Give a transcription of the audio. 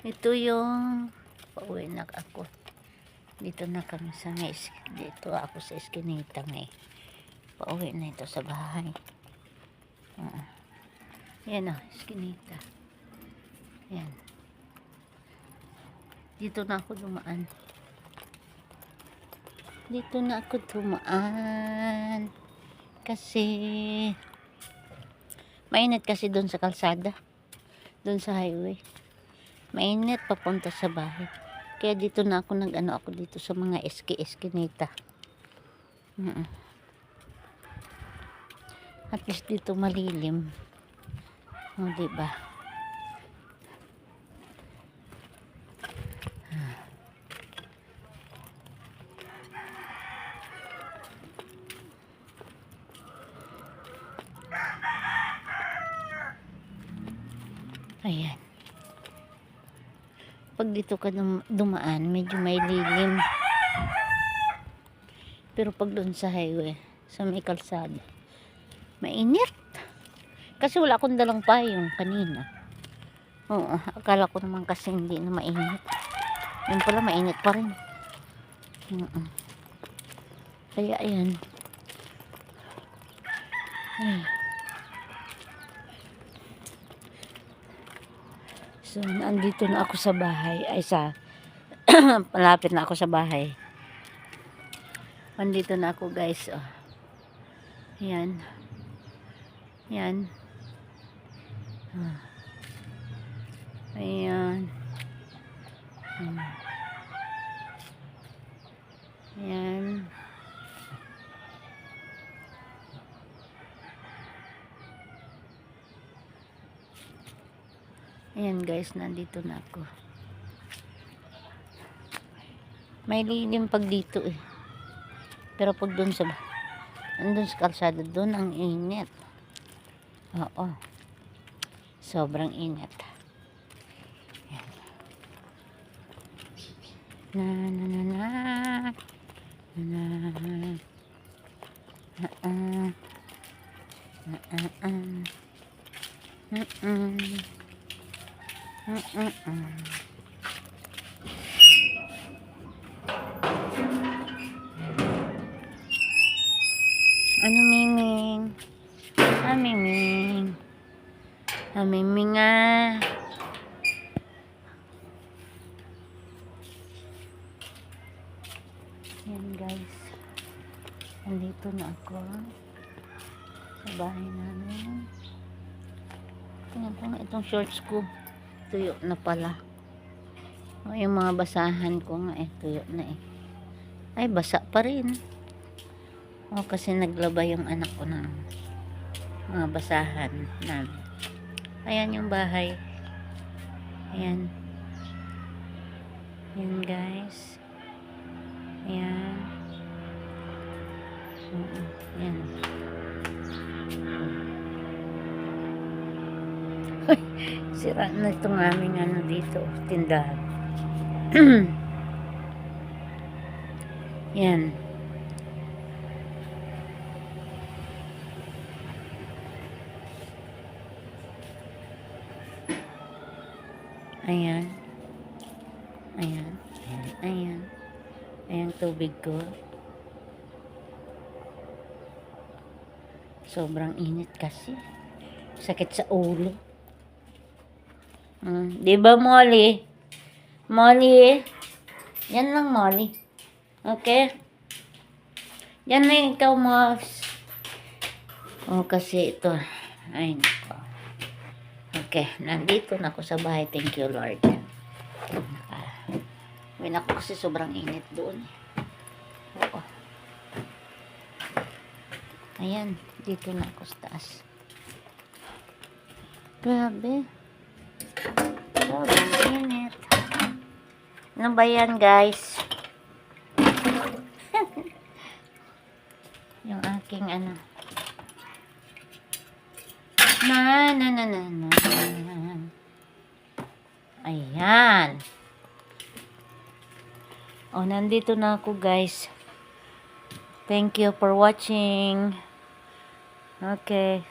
Ito yung pauwi na ako. Dito na kami sa dito ako sa Eskinita eh. Pauwi na ito sa bahay. Yan o, Eskinita. Yan. Dito na ako dumaan. Dito na ako dumaan. Kasi mainit kasi doon sa kalsada. Doon sa highway. Mainit papunta sa bahay. Kaya dito na ako ako dito sa mga Eskinita. At least dito malilim. O, diba? Ayan. Pag dito ka dumaan, medyo may lilim. Pero pag doon sa highway, sa may kalsada, mainit. Kasi wala akong dalang payong kanina. Oo, akala ko naman kasi hindi na mainit. Yun pala, mainit pa rin. Kaya ayan. Ay. So, nandito na ako sa bahay. Ay, malapit na ako sa bahay. Nandito na ako, guys. Oh. Yan. Yan. Ayan. Ayan. Ayan, guys, nandito na ako. May lilim pag dito eh. Pero pag doon andun sa kalsada, doon ang init. Oo. Sobrang init. Ayan. Na na na na. Na Ano, Miming? Miming. Miming nga. Yan, guys. Nandito na ako sa bahay namin. Tingnan ko nga itong shorts ko. Tuyo na pala. O, yung mga basahan ko nga tuyo na Ay, basa pa rin. O, kasi naglaba yung anak ko ng mga basahan namin. Ayan yung bahay. Ayan. Ayan, guys. Ayan. Ayan. Sira na itong aming dito, tindahan. Yan. Ayan. Ayan. Ayan. Ayan tubig ko. Sobrang init kasi. Sakit sa ulo. Diba, Molly? Molly? Yan lang, Molly. Okay? Yan na ikaw, Moss. Kasi ito. Ay, nako. Okay, nandito na ako sa bahay. Thank you, Lord. Uwi na ako kasi sobrang init doon. Oo. Ayan, dito na ako sa taas. Grabe. Sobrang init. Ano ba yan, guys? Yung aking na. Ayan. Nandito na ako, guys. Thank you for watching. Okay.